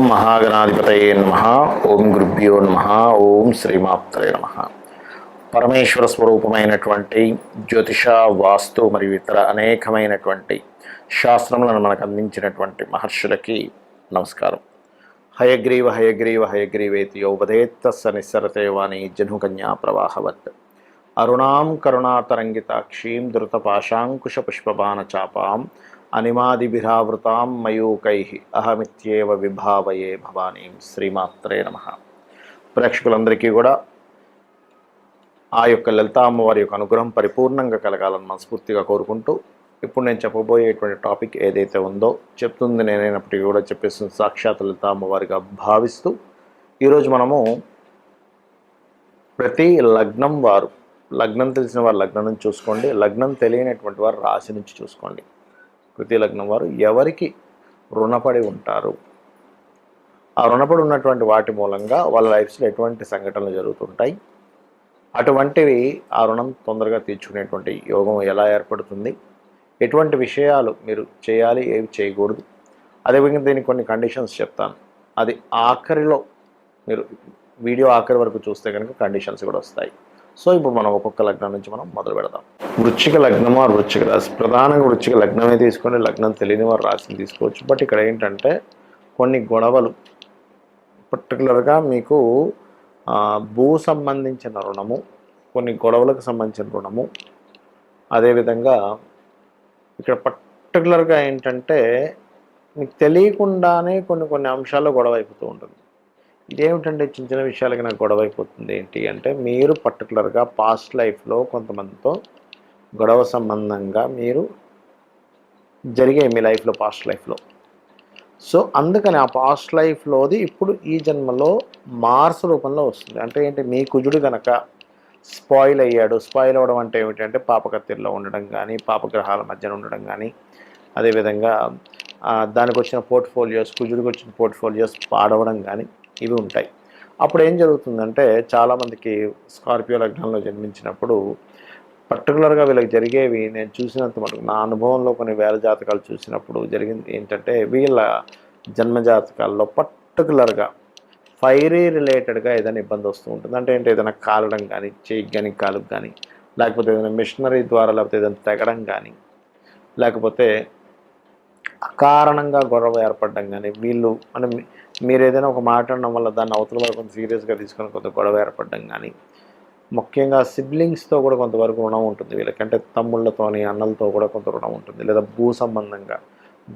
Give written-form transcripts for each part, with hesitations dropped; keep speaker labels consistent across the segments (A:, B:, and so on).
A: మహాగణాధిపతయే నమః. ఓం గురుభ్యో నమః. ఓం శ్రీమాత్రే నమః. పరమేశ్వర స్వరూపమైనటువంటి జ్యోతిష, వాస్తు మరియు ఇతర అనేకమైనటువంటి శాస్త్రములను మనకు అందించినటువంటి మహర్షులకి నమస్కారం. హయగ్రీవ హయగ్రీవ హయగ్రీవేతి యోపదేత్తస్స నిస్సరతే వాణి జహ్నుకన్యా ప్రవాహవత్. అరుణాం కరుణాతరంగితాక్షీం ధృతపాశాంకుశ పుష్పబాణ చాపాం అనిమాదిభిరావృతాం మయూకై అహమిత్యేవ విభావయే భవానీం. శ్రీమాత్రే నమః. ప్రేక్షకులందరికీ కూడా ఆ యొక్క లలితా అమ్మవారి యొక్క అనుగ్రహం పరిపూర్ణంగా కలగాలని మనస్ఫూర్తిగా కోరుకుంటూ, ఇప్పుడు నేను చెప్పబోయేటువంటి టాపిక్ ఏదైతే ఉందో, చెప్తుంది నేనైనప్పటికీ కూడా చెప్పేస్తుంది సాక్షాత్ లలితా అమ్మవారిగా భావిస్తూ, ఈరోజు మనము ప్రతి లగ్నం వారు, లగ్నం తెలిసిన వారు లగ్నం నుంచి చూసుకోండి, లగ్నం తెలియనటువంటి వారు రాశి నుంచి చూసుకోండి. ప్రతి లగ్నం వారు ఎవరికి రుణపడి ఉంటారు, ఆ రుణపడి ఉన్నటువంటి వాటి మూలంగా వాళ్ళ లైఫ్స్లో ఎటువంటి సంఘటనలు జరుగుతుంటాయి, అటువంటివి ఆ రుణం తొందరగా తీర్చుకునేటువంటి యోగం ఎలా ఏర్పడుతుంది, ఎటువంటి విషయాలు మీరు చేయాలి, ఏవి చేయకూడదు, అదేవిధంగా దీనికి కొన్ని కండిషన్స్ చెప్తాను. అది ఆఖరిలో మీరు వీడియో ఆఖరి వరకు చూస్తే కనుక కండిషన్స్ కూడా వస్తాయి. సో ఇప్పుడు మనం ఒక్కొక్క లగ్నం నుంచి మనం మొదలు పెడదాం. వృశ్చిక లగ్నము, వృశ్చిక రాశి. ప్రధానంగా వృశ్చిక లగ్నమే తీసుకోండి, లగ్నం తెలియని వారు రాశిని తీసుకోవచ్చు. బట్ ఇక్కడ ఏంటంటే కొన్ని గొడవలు, పర్టికులర్గా మీకు భూ సంబంధించిన రుణము, కొన్ని గొడవలకు సంబంధించిన రుణము, అదేవిధంగా ఇక్కడ పర్టికులర్గా ఏంటంటే మీకు తెలియకుండానే కొన్ని అంశాల్లో గొడవ అయిపోతూ ఉంటుంది. ఇదేమిటంటే చిన్న చిన్న విషయాలకి నాకు గొడవ అయిపోతుంది ఏంటి అంటే, మీరు పర్టికులర్గా పాస్ట్ లైఫ్లో కొంతమందితో గొడవ సంబంధంగా మీరు జరిగే మీ లైఫ్లో, పాస్ట్ లైఫ్లో. సో అందుకని ఆ పాస్ట్ లైఫ్లోది ఇప్పుడు ఈ జన్మలో మార్స్ రూపంలో వస్తుంది. అంటే ఏంటి, మీ కుజుడు కనుక స్పాయిల్ అయ్యాడు. స్పాయిల్ అవ్వడం అంటే ఏమిటంటే పాపకత్తిలో ఉండడం కానీ, పాపగ్రహాల మధ్యన ఉండడం కానీ, అదేవిధంగా దానికి వచ్చిన పోర్ట్ఫోలియోస్, కుజుడికి వచ్చిన పోర్ట్ఫోలియోస్ పాడవడం కానీ ఇవి ఉంటాయి. అప్పుడు ఏం జరుగుతుందంటే, చాలామందికి స్కార్పియో లగ్నంలో జన్మించినప్పుడు పర్టికులర్గా వీళ్ళకి జరిగేవి నేను చూసినంత మటుకు, నా అనుభవంలో కొన్ని వేల జాతకాలు చూసినప్పుడు జరిగింది ఏంటంటే, వీళ్ళ జన్మజాతకాల్లో పర్టికులర్గా ఫైరీ రిలేటెడ్గా ఏదైనా ఇబ్బంది వస్తూ ఉంటుంది. అంటే ఏంటి, ఏదైనా కాలడం కానీ, చేయికి కానీ, కాలుకు కానీ, లేకపోతే ఏదైనా మిషనరీ ద్వారా, లేకపోతే ఏదైనా తెగడం కానీ, లేకపోతే అకారణంగా గొడవ ఏర్పడడం కానీ, వీళ్ళు అంటే మీరు ఏదైనా ఒక మాట అనడం వల్ల దాన్ని అవతల వరకు కొంత సీరియస్గా తీసుకొని కొంత గొడవ ఏర్పడడం కానీ, ముఖ్యంగా సిబ్లింగ్స్తో కూడా కొంతవరకు రుణం ఉంటుంది వీళ్ళకి. అంటే తమ్ముళ్ళతోని, అన్నలతో కూడా కొంత రుణం ఉంటుంది. లేదా భూ సంబంధంగా,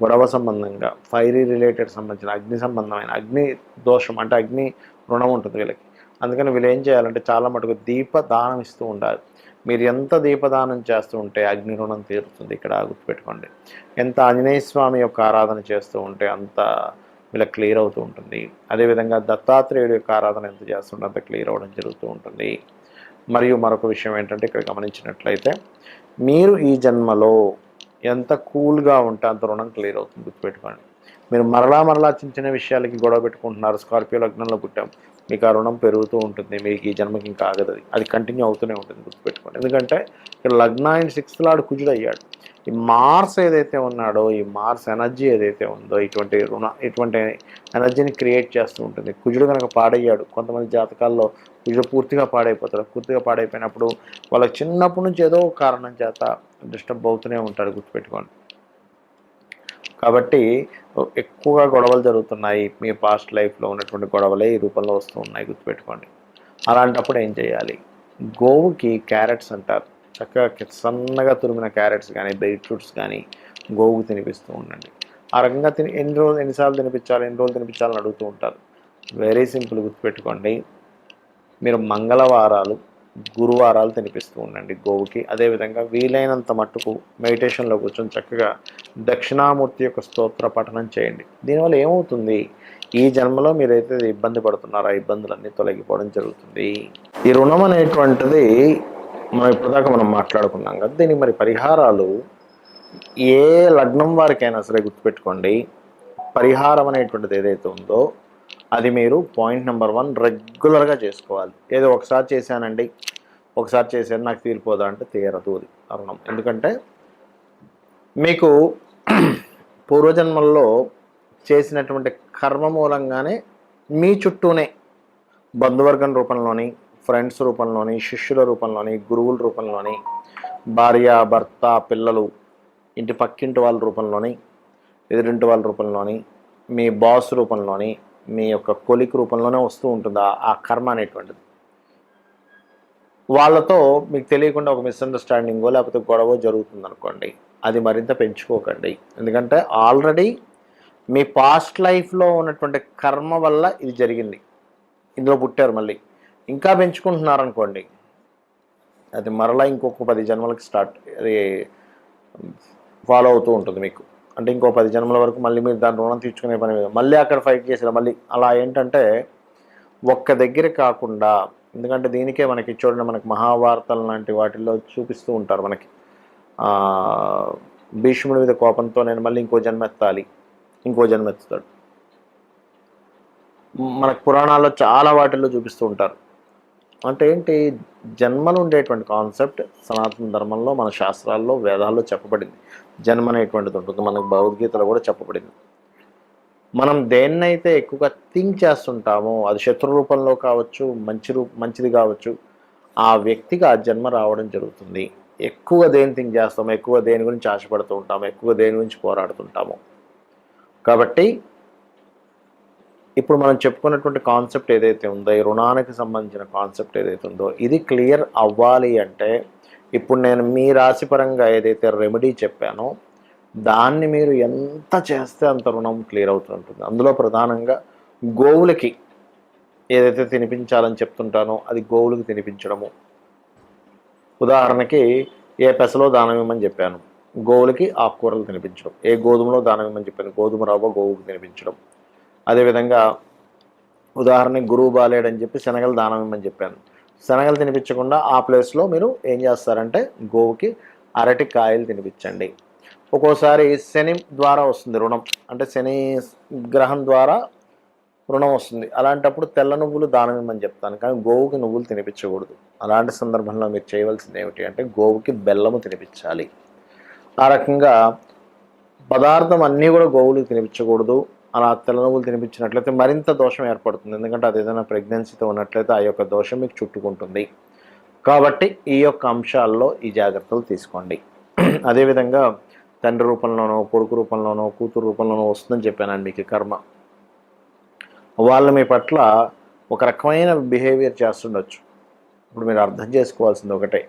A: గొడవ సంబంధంగా, ఫైరీ రిలేటెడ్ సంబంధించిన అగ్ని సంబంధమైన అగ్ని దోషం అంటే అగ్ని రుణం ఉంటుంది వీళ్ళకి. అందుకని వీళ్ళు ఏం చేయాలంటే చాలా మటుకు దీపదానం ఇస్తూ ఉండాలి. మీరు ఎంత దీపదానం చేస్తూ ఉంటే అగ్ని రుణం తీరుతుంది. ఇక్కడ గుర్తుపెట్టుకోండి. ఎంత ఆంజనేయ స్వామి యొక్క ఆరాధన చేస్తూ ఉంటే అంత వీళ్ళకి క్లియర్ అవుతూ ఉంటుంది. అదేవిధంగా దత్తాత్రేయుడి యొక్క ఆరాధన ఎంత చేస్తుంటే అంత క్లియర్ అవ్వడం జరుగుతూ ఉంటుంది. మరియు మరొక విషయం ఏంటంటే, ఇక్కడ గమనించినట్లయితే మీరు ఈ జన్మలో ఎంత కూల్గా ఉంటే అంత రుణం క్లియర్ అవుతుంది. గుర్తుపెట్టుకోండి. మీరు మరలా చిన్న చిన్న విషయాలకి గొడవ పెట్టుకుంటున్నారు, స్కార్పియో లగ్నంలో పుట్టాం, మీకు ఆ రుణం పెరుగుతూ ఉంటుంది. మీకు ఈ జన్మకి ఇంకా ఆగదు, అది కంటిన్యూ అవుతూనే ఉంటుంది. గుర్తుపెట్టుకోండి. ఎందుకంటే ఇక్కడ లగ్నాయన 6th లార్డ్ కుజుడు అయ్యాడు. ఈ మార్స్ ఏదైతే ఉన్నాడో, ఈ మార్స్ ఎనర్జీ ఏదైతే ఉందో ఇటువంటి ఎనర్జీని క్రియేట్ చేస్తూ ఉంటుంది. కుజుడు కనుక పాడయ్యాడు, కొంతమంది జాతకాల్లో కుజుడు పూర్తిగా పాడైపోతాడు. పూర్తిగా పాడైపోయినప్పుడు వాళ్ళకి చిన్నప్పటి నుంచి ఏదో కారణం చేత డిస్టర్బ్ అవుతూనే ఉంటారు. గుర్తుపెట్టుకోండి. కాబట్టి ఎక్కువగా గొడవలు జరుగుతున్నాయి. మీ పాస్ట్ లైఫ్లో ఉన్నటువంటి గొడవలే ఈ రూపంలో వస్తూ ఉన్నాయి. గుర్తుపెట్టుకోండి. అలాంటప్పుడు ఏం చేయాలి, గోవుకి క్యారెట్స్ అంటారు, చక్కగా సన్నగా తురిమిన క్యారెట్స్ కానీ, బీట్రూట్స్ కానీ గోవుకు తినిపిస్తూ ఉండండి. ఆ రకంగా ఎన్నిసార్లు తినిపించాలి, ఎన్ని రోజులు తినిపించాలని అడుగుతూ ఉంటారు. Very simple. గుర్తుపెట్టుకోండి. మీరు మంగళవారాలు, గురువారాలు తినిపిస్తూ ఉండండి గోవుకి. అదేవిధంగా వీలైనంత మట్టుకు మెడిటేషన్లో కూర్చొని చక్కగా దక్షిణామూర్తి యొక్క స్తోత్ర పఠనం చేయండి. దీనివల్ల ఏమవుతుంది, ఈ జన్మలో మీరైతే ఇబ్బంది పడుతున్నారో ఆ ఇబ్బందులన్నీ తొలగిపోవడం జరుగుతుంది. ఈ రుణం అనేటువంటిది ఇప్పటిదాకా మనం మాట్లాడుకున్నాం కదా. దీనికి మరి పరిహారాలు ఏ లగ్నం వారికైనా సరే గుర్తుపెట్టుకోండి. పరిహారం అనేటువంటిది ఏదైతే ఉందో అది మీరు పాయింట్ నెంబర్ 1 రెగ్యులర్గా చేసుకోవాలి. ఏదో ఒకసారి చేశానండి, ఒకసారి చేశాను నాకు తీరిపోదా అంటే తీరదు అది రుణం. ఎందుకంటే మీకు పూర్వజన్మల్లో చేసినటువంటి కర్మ మూలంగానే మీ చుట్టూనే బంధువర్గం రూపంలోని, ఫ్రెండ్స్ రూపంలోని, శిష్యుల రూపంలోని, గురువుల రూపంలోని, భార్య, భర్త, పిల్లలు, ఇంటి పక్కింటి వాళ్ళ రూపంలోని, ఎదురింటి వాళ్ళ రూపంలోని, మీ బాస్ రూపంలోని, మీ యొక్క కొలిక్ రూపంలోనే వస్తూ ఉంటుంది ఆ కర్మ అనేటువంటిది. వాళ్ళతో మీకు తెలియకుండా ఒక మిస్అండర్స్టాండింగో లేకపోతే గొడవ జరుగుతుంది అనుకోండి, అది మరింత పెంచుకోకండి. ఎందుకంటే ఆల్రెడీ మీ పాస్ట్ లైఫ్లో ఉన్నటువంటి కర్మ వల్ల ఇది జరిగింది, ఇందులో పుట్టారు. మళ్ళీ ఇంకా పెంచుకుంటున్నారనుకోండి, అది మరలా ఇంకొక 10 జన్మలకి అది ఫాలో అవుతూ ఉంటుంది మీకు. అంటే ఇంకో 10 జన్మల వరకు మళ్ళీ మీరు దాని రుణం తీర్చుకునే పని మీద మళ్ళీ అక్కడ ఫైట్ చేసారు మళ్ళీ. అలా ఏంటంటే ఒక్క దగ్గర కాకుండా, ఎందుకంటే దీనికే మనకి చూడండి, మనకి మహాభారతాలు లాంటి వాటిల్లో చూపిస్తూ ఉంటారు మనకి, భీష్ముడి మీద కోపంతో నేను మళ్ళీ ఇంకో జన్మెత్తాలి, ఇంకో జన్మెత్తుతాడు. మనకు పురాణాల్లో చాలా వాటిల్లో చూపిస్తూ ఉంటారు. అంటే ఏంటి, జన్మలు ఉండేటువంటి కాన్సెప్ట్ సనాతన ధర్మంలో, మన శాస్త్రాల్లో, వేదాల్లో చెప్పబడింది. జన్మ అనేటువంటిది ఉంటుంది, మనకు భగవద్గీతలో కూడా చెప్పబడింది. మనం దేన్నైతే ఎక్కువగా థింక్ చేస్తుంటామో, అది శత్రు రూపంలో కావచ్చు, మంచిది కావచ్చు, ఆ వ్యక్తికి ఆ జన్మ రావడం జరుగుతుంది. ఎక్కువ దేని థింక్ చేస్తాము, ఎక్కువ దేని గురించి ఆశపడుతూ ఉంటాము, ఎక్కువ దేని గురించి పోరాడుతుంటాము. కాబట్టి ఇప్పుడు మనం చెప్పుకున్నటువంటి కాన్సెప్ట్ ఏదైతే ఉందో, ఈ రుణానికి సంబంధించిన కాన్సెప్ట్ ఏదైతే ఉందో, ఇది క్లియర్ అవ్వాలి అంటే ఇప్పుడు నేను మీ రాశిపరంగా ఏదైతే రెమెడీ చెప్పానో దాన్ని మీరు ఎంత చేస్తే అంత రుణం క్లియర్ అవుతుంటుంది. అందులో ప్రధానంగా గోవులకి ఏదైతే తినిపించాలని చెప్తుంటానో అది గోవులకు తినిపించడము. ఉదాహరణకి ఏ పెసలో దానం ఇవ్వమని చెప్పాను, గోవులకి ఆకుకూరలు తినిపించడం. ఏ గోధుమలో దానం ఇవ్వమని చెప్పాను, గోధుమ రవ్వ గోవుకు తినిపించడం. అదేవిధంగా ఉదాహరణకి గురువు బాలేడని చెప్పి శనగలు దానం ఇవ్వమని చెప్పాను, శనగలు తినిపించకుండా ఆ ప్లేస్లో మీరు ఏం చేస్తారంటే గోవుకి అరటి కాయలు తినిపించండి. ఒక్కోసారి శని ద్వారా వస్తుంది రుణం, అంటే శని గ్రహం ద్వారా రుణం వస్తుంది. అలాంటప్పుడు తెల్ల నువ్వులు దానం ఇవ్వమని చెప్తాను, కానీ గోవుకి నువ్వులు తినిపించకూడదు. అలాంటి సందర్భంలో మీరు చేయవలసింది ఏమిటి అంటే గోవుకి బెల్లము తినిపించాలి. ఆ రకంగా పదార్థం అన్నీ కూడా గోవులకు తినిపించకూడదు. అలా తెల్ల నువ్వులు తినిపించినట్లయితే మరింత దోషం ఏర్పడుతుంది. ఎందుకంటే అది ఏదైనా ప్రెగ్నెన్సీతో ఉన్నట్లయితే ఆ యొక్క దోషం మీకు చుట్టుకుంటుంది. కాబట్టి ఈ యొక్క అంశాల్లో ఈ జాగ్రత్తలు తీసుకోండి. అదేవిధంగా తండ్రి రూపంలోనో, కొడుకు రూపంలోనో, కూతురు రూపంలోనో వస్తుందని చెప్పానండి మీకు కర్మ. వాళ్ళు మీ పట్ల ఒక రకమైన బిహేవియర్ చేస్తుండొచ్చు. ఇప్పుడు మీరు అర్థం చేసుకోవాల్సింది ఒకటే,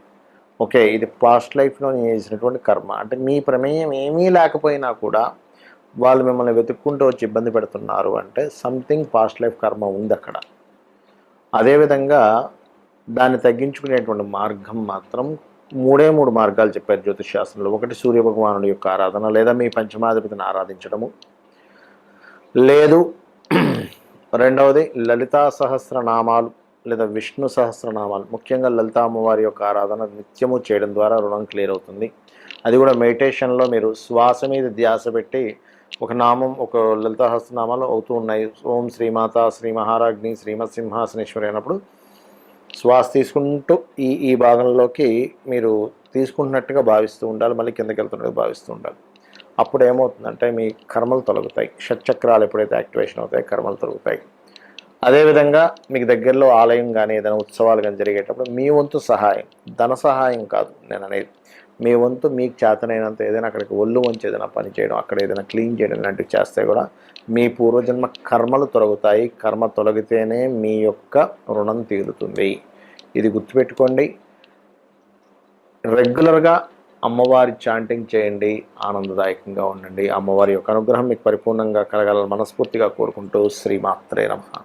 A: ఓకే ఇది పాస్ట్ లైఫ్లో నేను చేసినటువంటి కర్మ, అంటే మీ ప్రమేయం ఏమీ లేకపోయినా కూడా వాళ్ళు మిమ్మల్ని వెతుక్కుంటూ వచ్చి ఇబ్బంది పెడుతున్నారు అంటే సంథింగ్ పాస్ట్ లైఫ్ కర్మ ఉంది అక్కడ. అదేవిధంగా దాన్ని తగ్గించుకునేటువంటి మార్గం మాత్రం మూడు మార్గాలు చెప్పారు జ్యోతిష్ శాస్త్రంలో. ఒకటి సూర్యభగవానుడి యొక్క ఆరాధన, లేదా మీ పంచమాధిపతిని ఆరాధించడము, లేదు రెండవది లలితా సహస్రనామాలు లేదా విష్ణు సహస్రనామాలు, ముఖ్యంగా లలితా అమ్మవారి యొక్క ఆరాధన నిత్యము చేయడం ద్వారా రుణం క్లియర్ అవుతుంది. అది కూడా మెడిటేషన్లో మీరు శ్వాస మీద ధ్యాస పెట్టి ఒక నామం, ఒక లలితా సహస్రనామాలు అవుతూ ఉన్నాయి. ఓం శ్రీమాత శ్రీ మహారాజ్ని శ్రీమత్ సింహాసనేశ్వరి అయినప్పుడు శ్వాస తీసుకుంటూ ఈ భాగంలోకి మీరు తీసుకుంటున్నట్టుగా భావిస్తూ ఉండాలి, మళ్ళీ కిందకి వెళ్తున్నట్టుగా భావిస్తూ ఉండాలి. అప్పుడు ఏమవుతుందంటే మీ కర్మలు తొలగుతాయి. షట్చక్రాలు ఎప్పుడైతే యాక్టివేషన్ అవుతాయి కర్మలు తొలగుతాయి. అదేవిధంగా మీకు దగ్గరలో ఆలయం కానీ ఏదైనా ఉత్సవాలు కానీ జరిగేటప్పుడు మీ వంతు సహాయం, ధన సహాయం కాదు నేను అనేది, మీ వంతు మీకు చేతనైనంత ఏదైనా అక్కడికి ఒళ్ళు వంచి ఏదైనా పని చేయడం, అక్కడ ఏదైనా క్లీన్ చేయడం లాంటివి చేస్తే కూడా మీ పూర్వజన్మ కర్మలు తొలగుతాయి. కర్మ తొలగితేనే మీ యొక్క రుణం తీరుతుంది. ఇది గుర్తుపెట్టుకోండి. రెగ్యులర్గా అమ్మవారి చాంటింగ్ చేయండి, ఆనందదాయకంగా ఉండండి. అమ్మవారి యొక్క అనుగ్రహం మీకు పరిపూర్ణంగా కలగాలని మనస్ఫూర్తిగా కోరుకుంటూ శ్రీమాత్రే నమః.